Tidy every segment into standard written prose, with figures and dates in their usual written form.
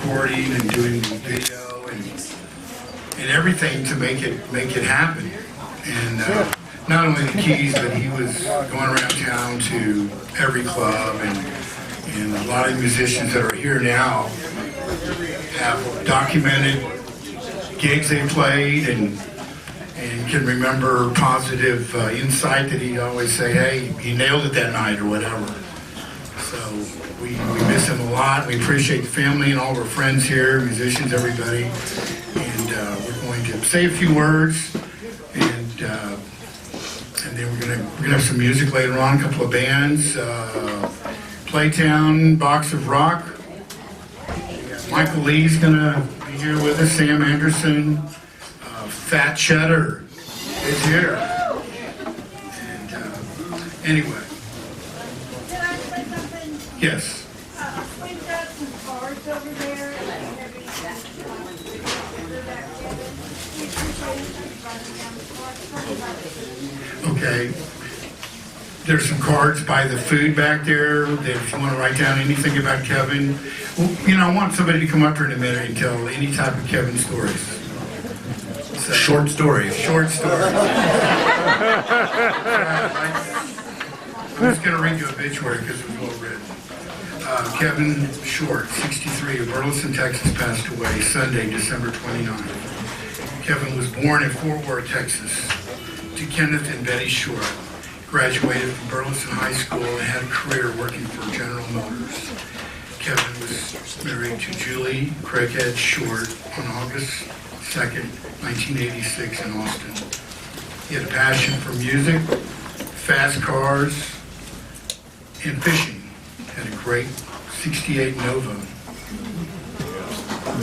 recording and doing the video and everything to make it happen. And not only the Keys, but he was going around town to every club, and a lot of musicians that are here now have documented gigs they played and can remember positive insight that he'd always say, hey, he nailed it that night or whatever. So we miss him a lot. We appreciate the family and all of our friends here, musicians, everybody. And we're going to say a few words, and then we're gonna have some music later on, a couple of bands. Playtown, Box of Rock. Michael Lee's gonna be here with us, Sam Anderson. Fat Cheddar is here. And anyway. Can I say something? Yes. We've got some cards over there. Okay. There's some cards by the food back there that if you want to write down anything about Kevin. Well, I want somebody to come up here in a minute and tell any type of Kevin stories. So, Short stories. short stories. I'm just going to read you obituary because it was well written. Kevin Short, 63, of Burleson, Texas, passed away Sunday, December 29th. Kevin was born in Fort Worth, Texas, to Kenneth and Betty Short. Graduated from Burleson High School and had a career working for General Motors. Kevin was married to Julie Craighead Short on August 2nd, 1986 in Austin. He had a passion for music, fast cars, and fishing. Had a great 68 Nova.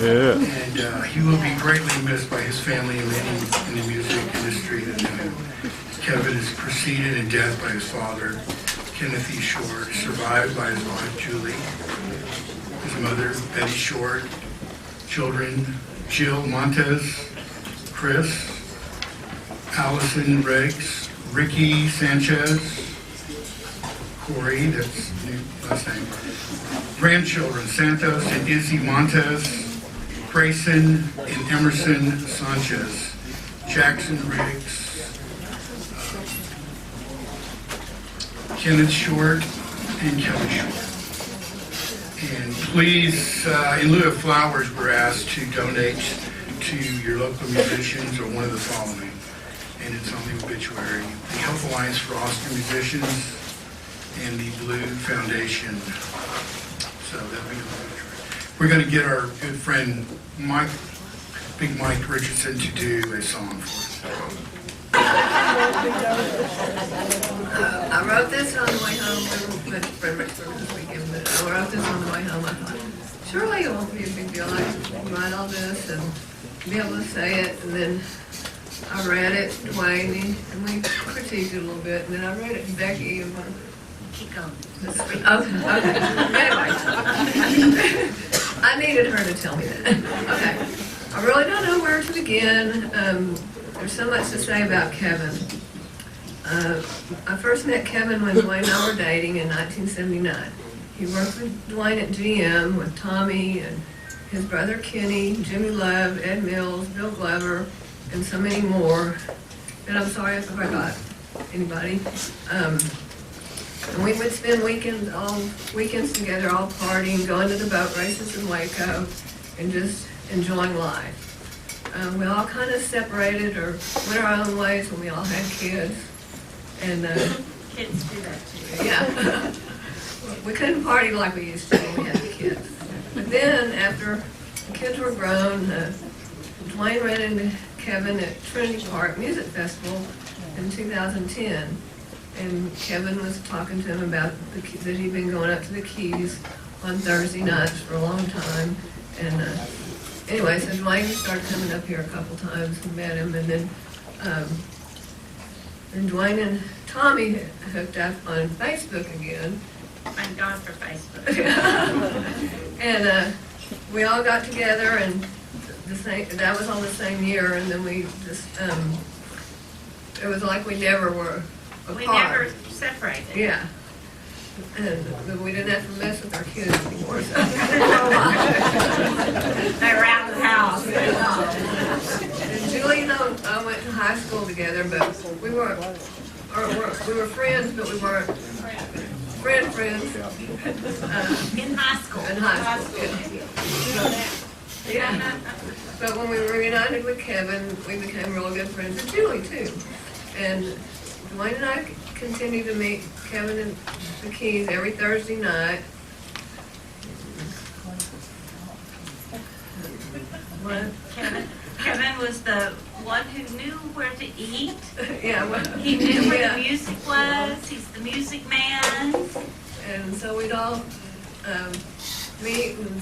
Yeah. And he will be greatly missed by his family and many in the music industry that knew him. Kevin is preceded in death by his father, Kenneth E. Short, survived by his wife, Julie, his mother, Betty Short, children, Jill Montez, Chris, Allison Riggs, Ricky Sanchez, Corey, that's new last name, grandchildren, Santos and Izzy Montez, Grayson and Emerson Sanchez, Jackson Riggs, Kenneth Short, and Kelly Short. And please, in lieu of flowers, we're asked to donate to your local musicians or one of the following. And it's on the obituary. The Health Alliance for Austin Musicians and the Blue Foundation. So that'll be the obituary. We're going to get our good friend Mike, Big Mike Richardson, to do a song for us. I wrote this on the way home. We went to Fredericksburg this weekend, but I wrote this on the way home. I thought, surely it won't be a big deal. I can write all this and be able to say it. And then I read it to Dwayne, and we critiqued it a little bit. And then I read it to Becky. And Keep going. Anyway, I needed her to tell me that. Okay. I really don't know where to begin. There's so much to say about Kevin. I first met Kevin when Dwayne and I were dating in 1979. He worked with Dwayne at GM with Tommy and his brother Kenny, Jimmy Love, Ed Mills, Bill Glover, and so many more. And I'm sorry if I forgot anybody. And we would spend weekends together, all partying, going to the boat races in Waco, and just enjoying life. We all kind of separated or went our own ways when we all had kids. And Kids do that too. yeah, we couldn't party like we used to when we had the kids. But then after the kids were grown, Dwayne ran into Kevin at Trinity Park Music Festival in 2010. And Kevin was talking to him about that he'd been going up to the Keys on Thursday nights for a long time. And anyway, so Dwayne started coming up here a couple times and met him. And then and Dwayne and Tommy hooked up on Facebook again. Thank God for Facebook. And we all got together, and that was on the same year. And then we just, it was like we never were apart. We never separated. Yeah. And we didn't have to mess with our kids anymore. So. we weren't friends. In high school. In high school, yeah. But when we were reunited with Kevin, we became really good friends, and Julie too. And Dwayne and I continue to meet Kevin and the Keys every Thursday night. What? Kevin was the one who knew where to eat. Yeah, well, He knew where yeah. the music was. He's the music man. And so we'd all meet and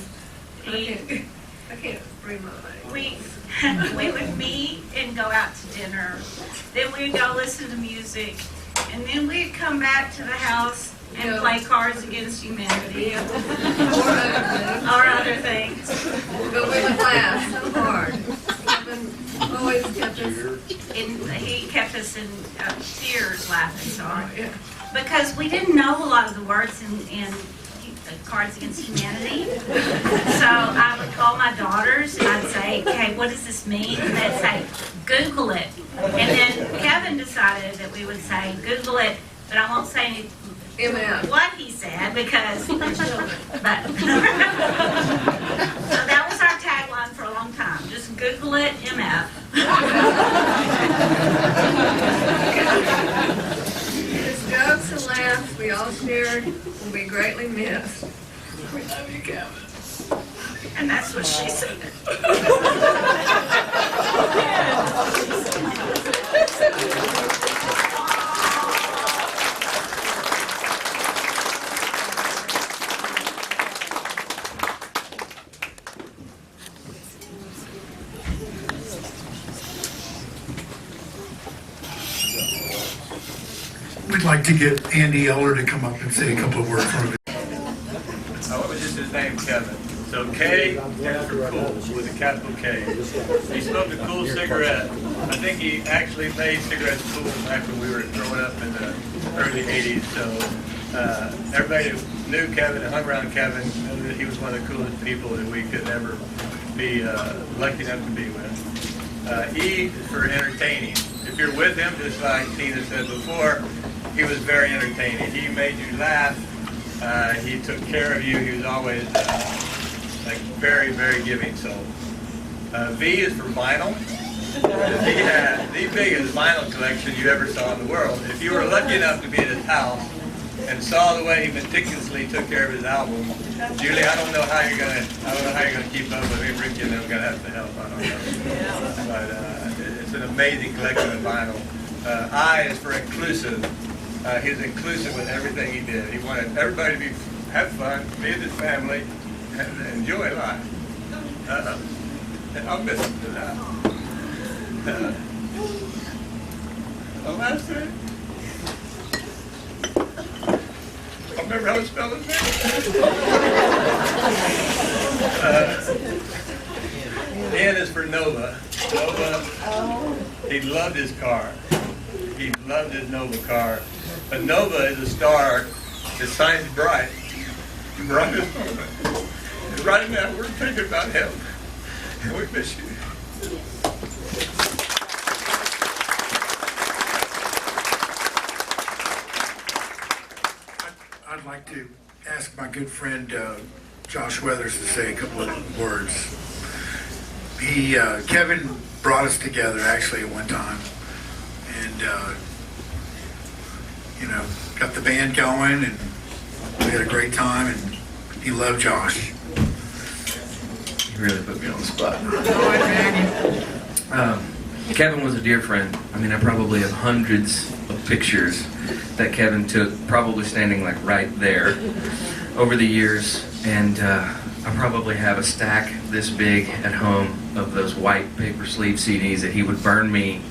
I can't read my mind. We would meet and go out to dinner. Then we'd go listen to music. And then we'd come back to the house and Yeah. play Cards Against Humanity Or or other things. but we would laugh so hard. Kevin always kept us. And he kept us in tears laughing so hard. Yeah. Because we didn't know a lot of the words in Cards Against Humanity. So I would call my daughters and I'd say, okay, what does this mean? And they'd say, Google it. And then Kevin decided that we would say, Google it, but I won't say any, what he said because we're children. But so that was our tagline for a long time. Just Google it, MF. His jokes and laughs we all shared will be greatly missed. We love you, Kevin. And that's what she said. We'd like to get Andy Eller to come up and say a couple of words from him. What was just his name, Kevin? So K stands for cool with a capital K. He smoked a cool cigarette. I think he actually made cigarettes cool back when we were growing up in the early 80s. So everybody who knew Kevin and hung around Kevin knew that he was one of the coolest people that we could ever be lucky enough to be with. E is for entertaining. If you're with him, just like Tina said before, he was very entertaining. He made you laugh. He took care of you. He was always like very, very giving soul. V is for vinyl. He had the biggest vinyl collection you ever saw in the world. If you were lucky enough to be at his house and saw the way he meticulously took care of his album, Julie, I don't know how you're gonna keep up with him. Ricky and them are gonna have to help. I don't know. But it's an amazing collection of vinyl. I is for inclusive. He was inclusive with everything he did. He wanted everybody to have fun, be with his family, and enjoy life. And I'll miss him to that. The last thing, I remember how to spell his name. N is for Nova. Nova, he loved his car. He loved his Nova car. A Nova is a star that shines bright. Brightest moment. And right now, we're thinking about him. And we miss you. I'd like to ask my good friend Josh Weathers to say a couple of words. Kevin brought us together actually at one time, and got the band going, and we had a great time, and he loved Josh. You really put me on the spot. Kevin was a dear friend. I mean, I probably have hundreds of pictures that Kevin took, probably standing like right there over the years, and I probably have a stack this big at home of those white paper sleeve CDs that he would burn me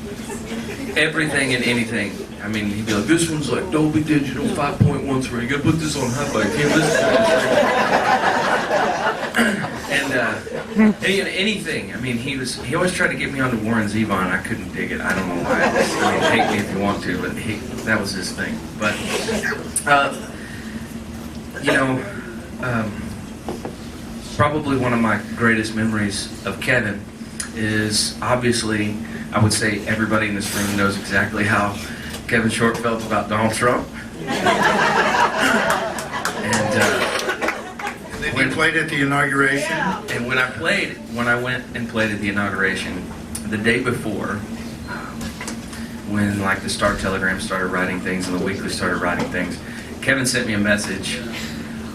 everything and anything. I mean, he'd be like, this one's like Dolby Digital 5.1, so you gotta put this on hi-fi. You can't listen to this. And anything. I mean, he always tried to get me onto Warren Zevon. I couldn't dig it. I don't know why. I mean, hate me if you want to, but that was his thing. But, probably one of my greatest memories of Kevin is obviously, I would say everybody in this room knows exactly how Kevin Short felt about Donald Trump. And Then you played at the inauguration. and when I went and played at the inauguration, the day before, when like the Star Telegram started writing things and the Weekly started writing things, Kevin sent me a message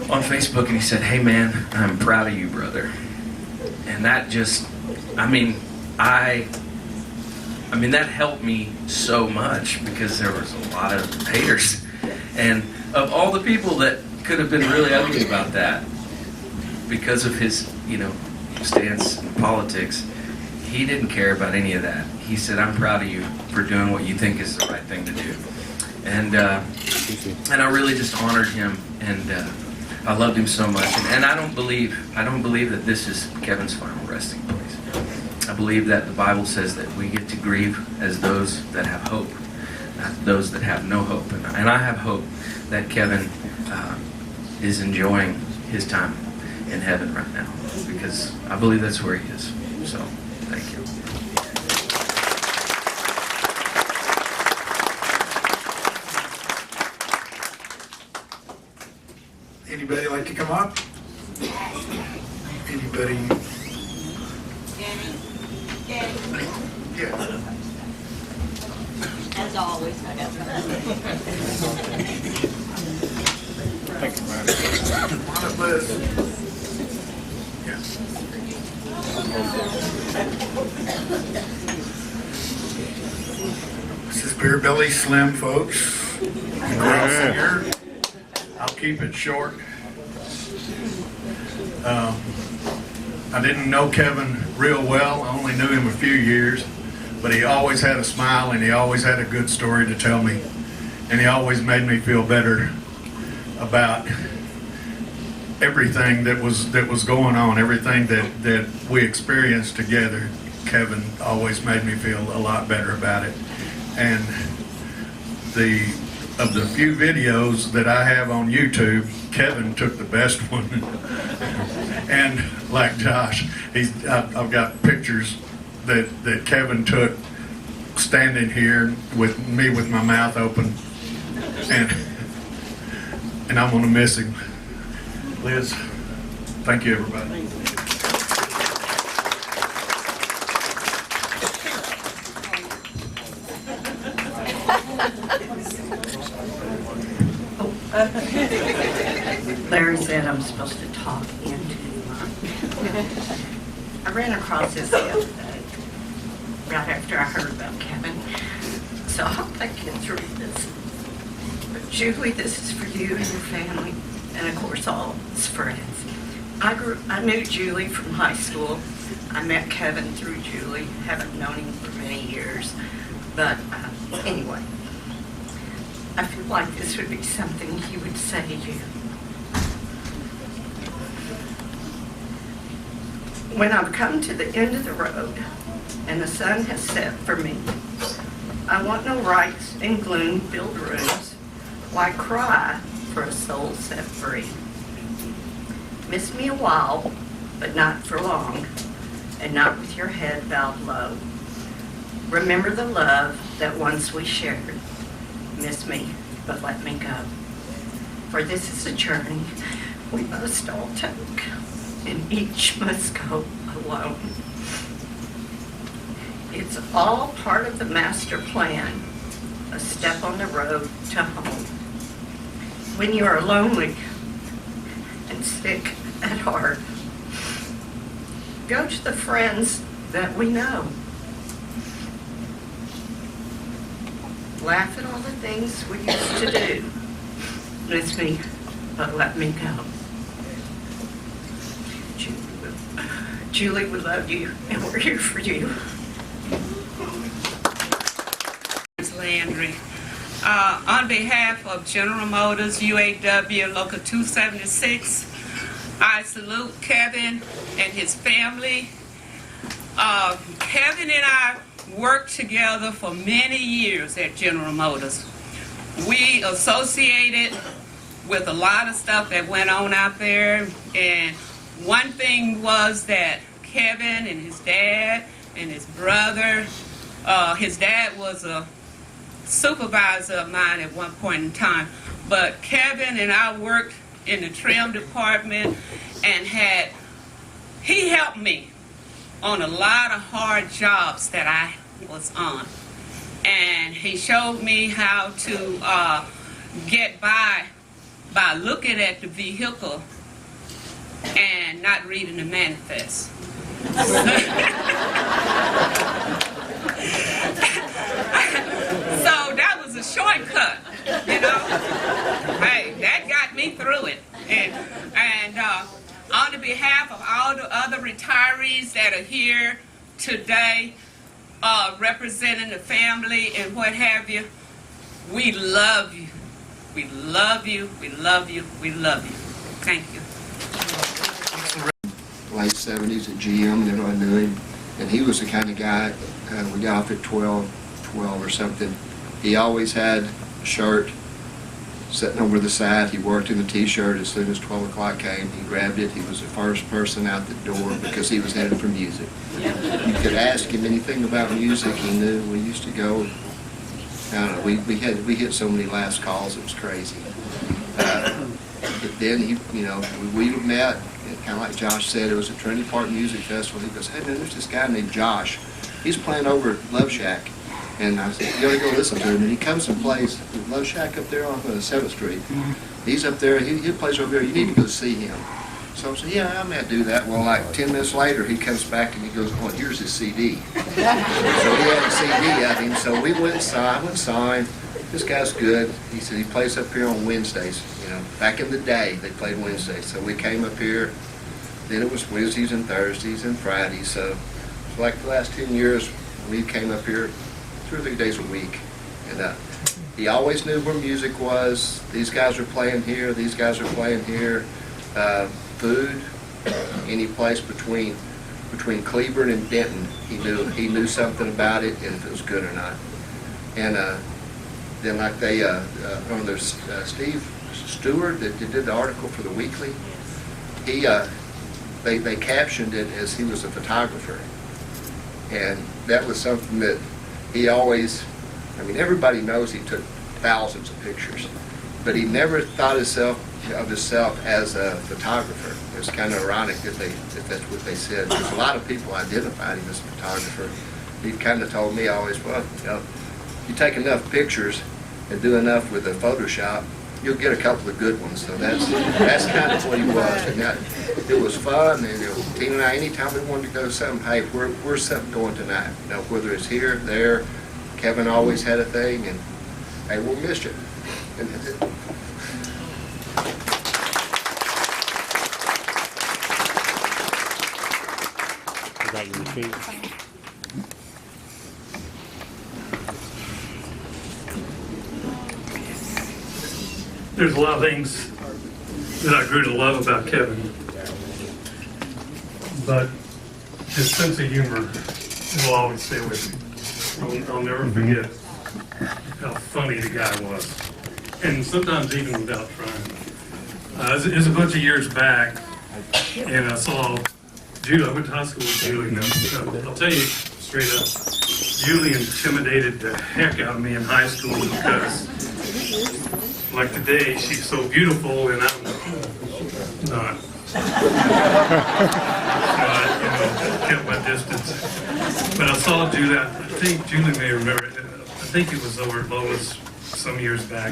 on Facebook and he said, "Hey man, I'm proud of you, brother." And that just, I mean that helped me so much, because there was a lot of haters. And of all the people that could have been really ugly about that, because of his, stance in politics, he didn't care about any of that. He said, "I'm proud of you for doing what you think is the right thing to do." And I really just honored him, and I loved him so much. And I don't believe that this is Kevin's final resting place. I believe that the Bible says that we get to grieve as those that have hope, not those that have no hope. And I have hope that Kevin is enjoying his time in heaven right now, because I believe that's where he is. So, thank you. Anybody like to come up? Anybody? Yeah. As always, I got Come on up, Liz. Yeah. This is Beer Belly Slim, folks. Grouse singer. I'll keep it short. I didn't know Kevin real well. I only knew him a few years, but he always had a smile and he always had a good story to tell me, and he always made me feel better about everything that was going on, everything that we experienced together. Kevin always made me feel a lot better about it. And of the few videos that I have on YouTube, Kevin took the best one. And like Josh, I've got pictures that Kevin took standing here with me with my mouth open, and I'm gonna miss him. Liz, thank you, everybody. Larry said I'm supposed to talk into I ran across this the other day, right after I heard about Kevin. So I hope I get through this. But Julie, this is for you and your family, and of course all his friends. I knew Julie from high school. I met Kevin through Julie. Haven't known him for many years. But anyway, I feel like this would be something he would say to you. When I've come to the end of the road and the sun has set for me, I want no rights in gloom-filled rooms. Why cry for a soul set free? Miss me a while, but not for long, and not with your head bowed low. Remember the love that once we shared. Miss me, but let me go. For this is a journey we must all take, and each must go alone. It's all part of the master plan, a step on the road to home. When you are lonely and sick at heart, go to the friends that we know. Laugh at all the things we used to do. Miss me, but let me go. Julie, we love you, and we're here for you. Landry. On behalf of General Motors, UAW, Local 276, I salute Kevin and his family. Kevin and I worked together for many years at General Motors. We associated with a lot of stuff that went on out there, and one thing was that Kevin and his dad and his brother, his dad was a supervisor of mine at one point in time. But Kevin and I worked in the trim department and he helped me on a lot of hard jobs that I was on. And he showed me how to get by looking at the vehicle and not reading the manifest. So that was a shortcut, you know. Hey, that got me through it. And on the behalf of all the other retirees that are here today, representing the family and what have you, we love you. We love you. We love you. We love you. Thank you. Late 70s at GM, and everyone knew him. And he was the kind of guy, we got off at 12 or something. He always had a shirt sitting over the side. He worked in the t-shirt as soon as 12 o'clock came. He grabbed it. He was the first person out the door because he was headed for music. You could ask him anything about music, he knew. We used to go, I don't know, we hit so many last calls, it was crazy. But then we met, kind of like Josh said, it was a Trinity Park Music Festival. He goes, hey man, there's this guy named Josh. He's playing over at Love Shack. And I said, you gotta go listen to him. And he comes and plays Love Shack up there on 7th Street. He's up there, he plays over there, you need to go see him. So I said, yeah, I may do that. Well, like 10 minutes later, he comes back and he goes, oh, here's his CD. So he had a CD of him, so we went and saw him. This guy's good. He said he plays up here on Wednesdays. Back in the day, they played Wednesdays. So we came up here, then it was Wednesdays and Thursdays and Fridays. So like the last 10 years, we came up here 2 or 3 days a week. And he always knew where music was. These guys are playing here, these guys are playing here. Food, any place between Cleburne and Denton, he knew something about it and if it was good or not. And then like they on their Steve Stewart that did the article for the Weekly, they captioned it as he was a photographer, and that was something that he always. I mean, everybody knows he took thousands of pictures, but he never thought of himself as a photographer. It was kind of ironic that that's what they said, because a lot of people identified him as a photographer. He kind of told me always, well, you take enough pictures and do enough with the Photoshop, you'll get a couple of good ones. So that's kind of what he was. And it was fun. And Tina and I, anytime we wanted to go something, hey, where's something going tonight? Whether it's here, there. Kevin always had a thing, and hey, we'll miss you. And that's it. About your retreat. There's a lot of things that I grew to love about Kevin, but his sense of humor will always stay with me. I'll never forget how funny the guy was, and sometimes even without trying. It was a bunch of years back, and I saw Julie. I went to high school with Julie. I'll tell you straight up, Julie intimidated the heck out of me in high school because, like today, she's so beautiful, and I'm not. So I kept my distance. But I saw Julie. I think Julie may remember it. I think it was over at Lois some years back.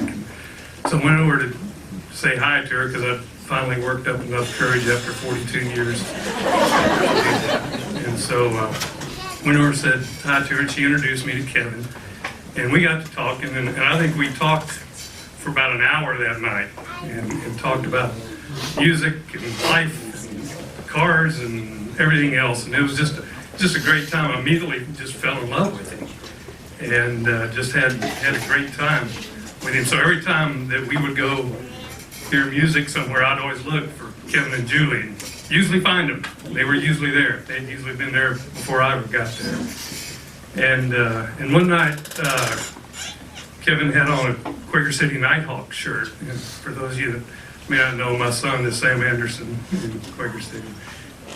So I went over to say hi to her because I finally worked up enough courage after 42 years. And so went over and said hi to her, and she introduced me to Kevin. And we got to talking, and I think we talked for about an hour that night and talked about music and life and cars and everything else. And it was just a great time. I immediately just fell in love with him and just had a great time with him. So every time that we would go hear music somewhere, I'd always look for Kevin and Julie and usually find them. They were usually there. They'd usually been there before I ever got there. And one night, Kevin had on a Quaker City Nighthawk shirt. And for those of you that may not know, my son is Sam Anderson in Quaker City.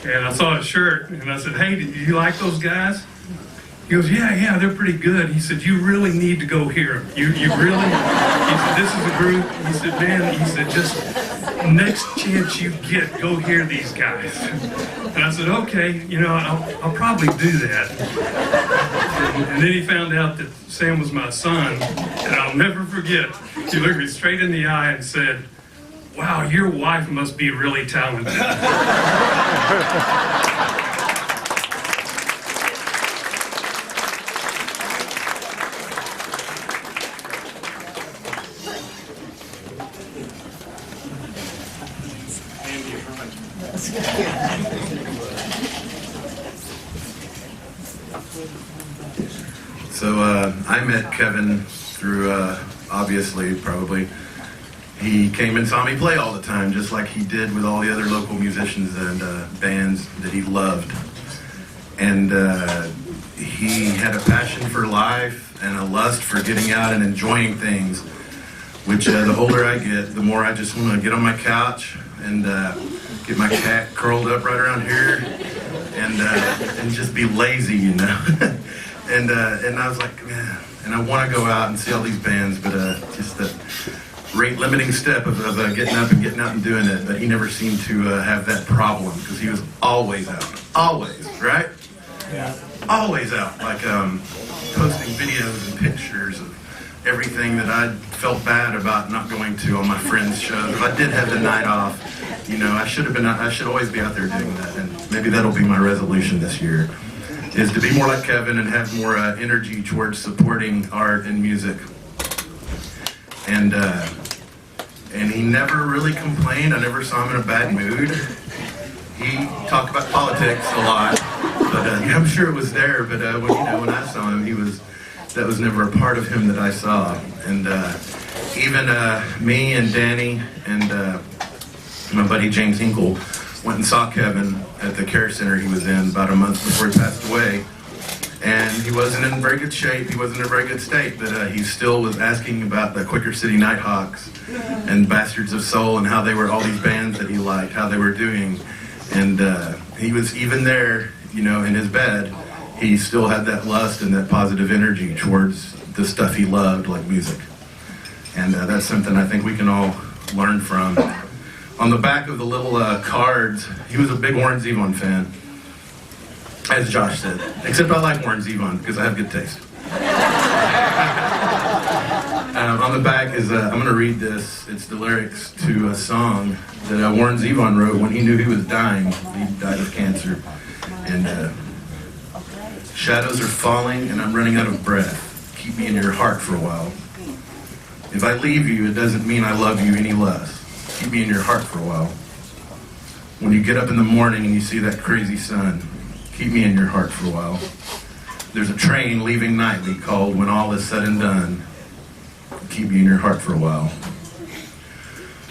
And I saw his shirt, and I said, hey, do you like those guys? He goes, yeah, they're pretty good. He said, you really need to go hear them. You really, he said, this is a group. He said, man, he said, just next chance you get, go hear these guys. And I said, okay, I'll probably do that. And then he found out that Sam was my son, and I'll never forget. He looked me straight in the eye and said, wow, your wife must be really talented. So I met Kevin through, obviously, probably, he came and saw me play all the time, just like he did with all the other local musicians and bands that he loved. And he had a passion for life and a lust for getting out and enjoying things, which the older I get, the more I just want to get on my couch and get my cat curled up right around here and just be lazy, And I was like, man, and I want to go out and see all these bands, but just the rate limiting step of getting up and getting out and doing it. But he never seemed to have that problem because he was always out, always, right? Yeah. Always out, like posting videos and pictures of everything that I felt bad about not going to on my friends' shows. If I did have the night off, I should always be out there doing that, and maybe that'll be my resolution this year. Is to be more like Kevin and have more energy towards supporting art and music. And he never really complained. I never saw him in a bad mood. He talked about politics a lot, but I'm sure it was there. But when I saw him, that was never a part of him that I saw. And even me and Danny and my buddy James Hinkle went and saw Kevin at the care center he was in about a month before he passed away. And he wasn't in very good shape, he wasn't in a very good state, but he still was asking about the Quaker City Nighthawks and Bastards of Soul and how they were, all these bands that he liked, how they were doing. And he was even there, in his bed, he still had that lust and that positive energy towards the stuff he loved, like music. And that's something I think we can all learn from. On the back of the little cards, he was a big Warren Zevon fan, as Josh said. Except I like Warren Zevon because I have good taste. On the back is, I'm going to read this. It's the lyrics to a song that Warren Zevon wrote when he knew he was dying. He died of cancer. And shadows are falling and I'm running out of breath. Keep me in your heart for a while. If I leave you, it doesn't mean I love you any less. Keep me in your heart for a while. When you get up in the morning and you see that crazy sun, keep me in your heart for a while. There's a train leaving nightly called When All Is Said and Done. Keep me in your heart for a while.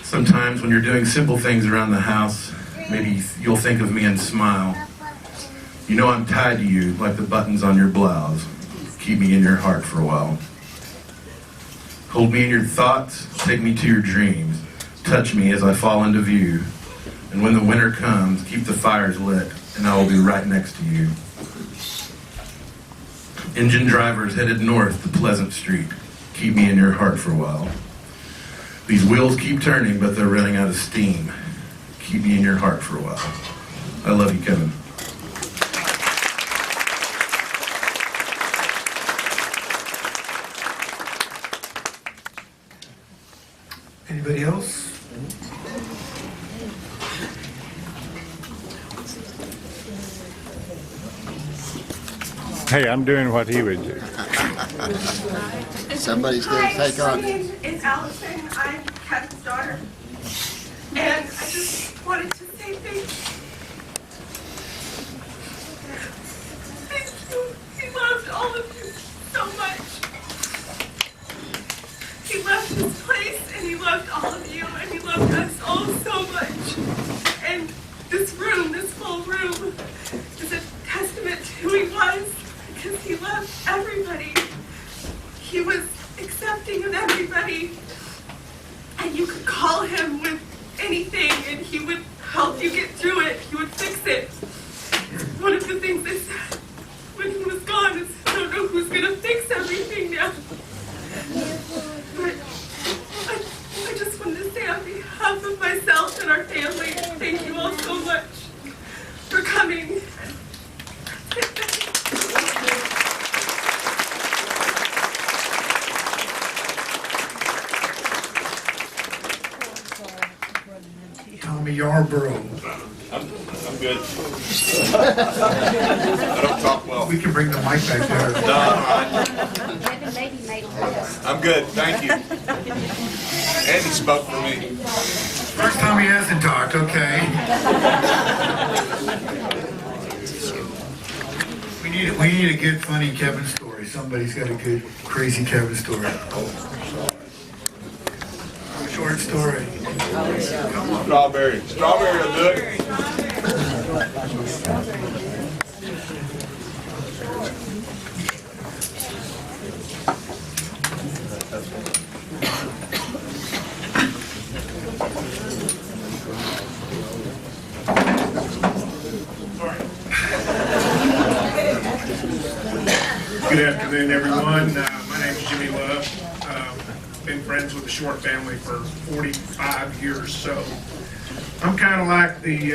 Sometimes when you're doing simple things around the house, maybe you'll think of me and smile. I'm tied to you like the buttons on your blouse. Keep me in your heart for a while. Hold me in your thoughts, take me to your dreams. Touch me as I fall into view. And when the winter comes, keep the fires lit, and I will be right next to you. Engine drivers headed north to Pleasant Street. Keep me in your heart for a while. These wheels keep turning, but they're running out of steam. Keep me in your heart for a while. I love you, Kevin. Anybody else? Hey, I'm doing what he would do. Somebody's going to take on. My name is Allison. I'm Kevin's daughter. And I just wanted to say thank you. Thank you. He loved all of you so much. He loved this place, and he loved all of you, and he loved us all so much. And this room, this full room, is a testament to who he was, because he loved everybody. He was accepting of everybody, and you could call him with anything, and he Borough. I'm good. I don't talk well. We can bring the mic back there. No, I'm good, thank you. Andy spoke for me. First time he hasn't talked, okay. We need a good, funny Kevin story. Somebody's got a good, crazy Kevin story. Short story. Strawberry. Strawberry will do it. Good afternoon, everyone. My name is Jimmy Love. Been friends with the Short family for 45 years, so I'm kind of like the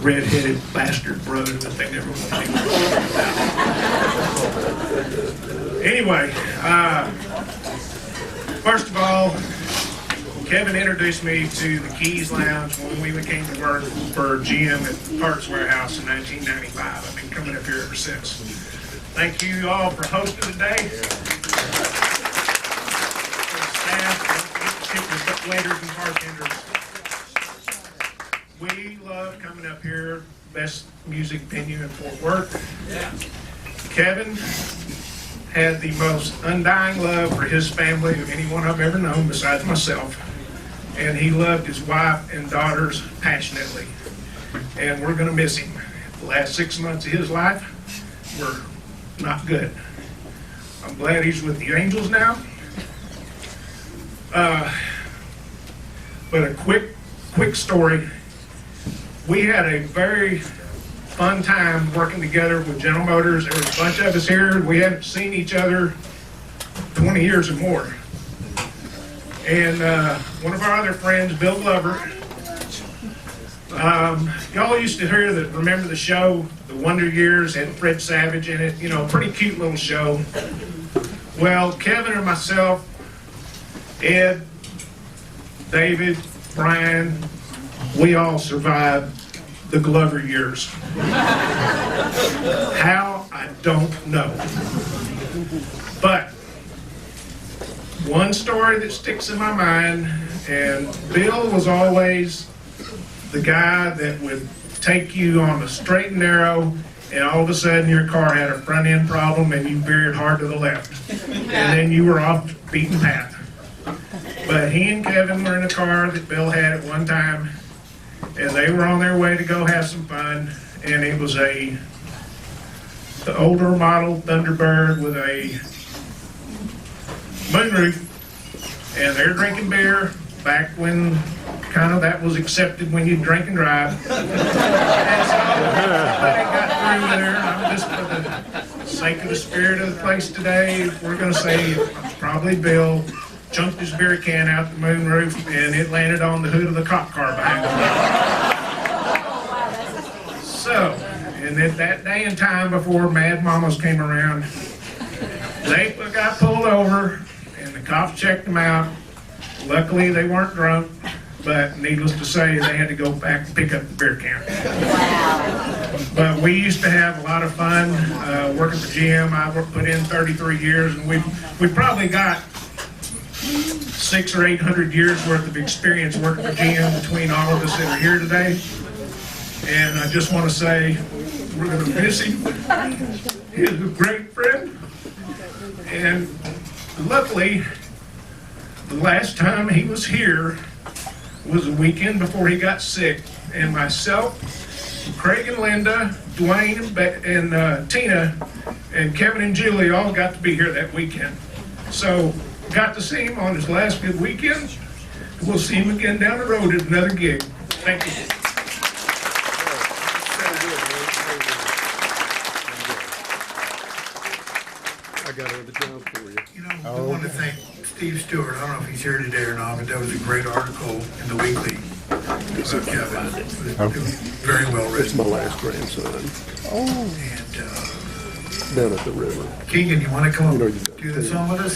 red-headed bastard brother that they never want to be. Anyway, first of all, Kevin introduced me to the Keys Lounge when we came to work for GM at Parts Warehouse in 1995. I've been coming up here ever since. Thank you all for hosting today. Staff, waiters and bartenders. We love coming up here. Best music venue in Fort Worth. Kevin had the most undying love for his family of anyone I've ever known besides myself. And he loved his wife and daughters passionately. And we're going to miss him. The last 6 months of his life were not good. I'm glad he's with the Angels now. But a quick story. We had a very fun time working together with General Motors. There was a bunch of us here. We hadn't seen each other 20 years or more. And one of our other friends, Bill Glover, y'all used to hear that, remember the show, The Wonder Years, had Fred Savage in it, you know, pretty cute little show. Well, Kevin and myself, Ed, David, Brian, we all survived the Glover years. How? I don't know. But one story that sticks in my mind, and Bill was always the guy that would take you on a straight and narrow, and all of a sudden your car had a front end problem and you veered hard to the left. And then you were off the beaten path. But he and Kevin were in a car that Bill had at one time, and they were on their way to go have some fun, and it was the older model Thunderbird with a moonroof, and they're drinking beer back when kind of that was accepted when you drink and drive. And so they got through there. I'm just, for the sake of the spirit of the place today, we're going to say probably Bill chunked his beer can out the moonroof and it landed on the hood of the cop car behind him. So, and at that day and time before Mad Mamas came around, they got pulled over and the cops checked them out. Luckily they weren't drunk, but needless to say they had to go back and pick up the beer can. But we used to have a lot of fun working for GM. I put in 33 years, and we probably got 600 or 800 years worth of experience working for GM between all of us that are here today. And I just want to say we're going to miss him. He's a great friend. And luckily, the last time he was here was a weekend before he got sick. And myself, Craig and Linda, Dwayne and Tina, and Kevin and Julie all got to be here that weekend. So got to see him on his last good weekend. We'll see him again down the road at another gig. Thank you. I got another job for you. You know, I want to thank Steve Stewart. I don't know if he's here today or not, but that was a great article in the Weekly about Kevin. It was very well It's written. my last grandson. And Down at the river. Keegan, you want to come You know up you do this song with us?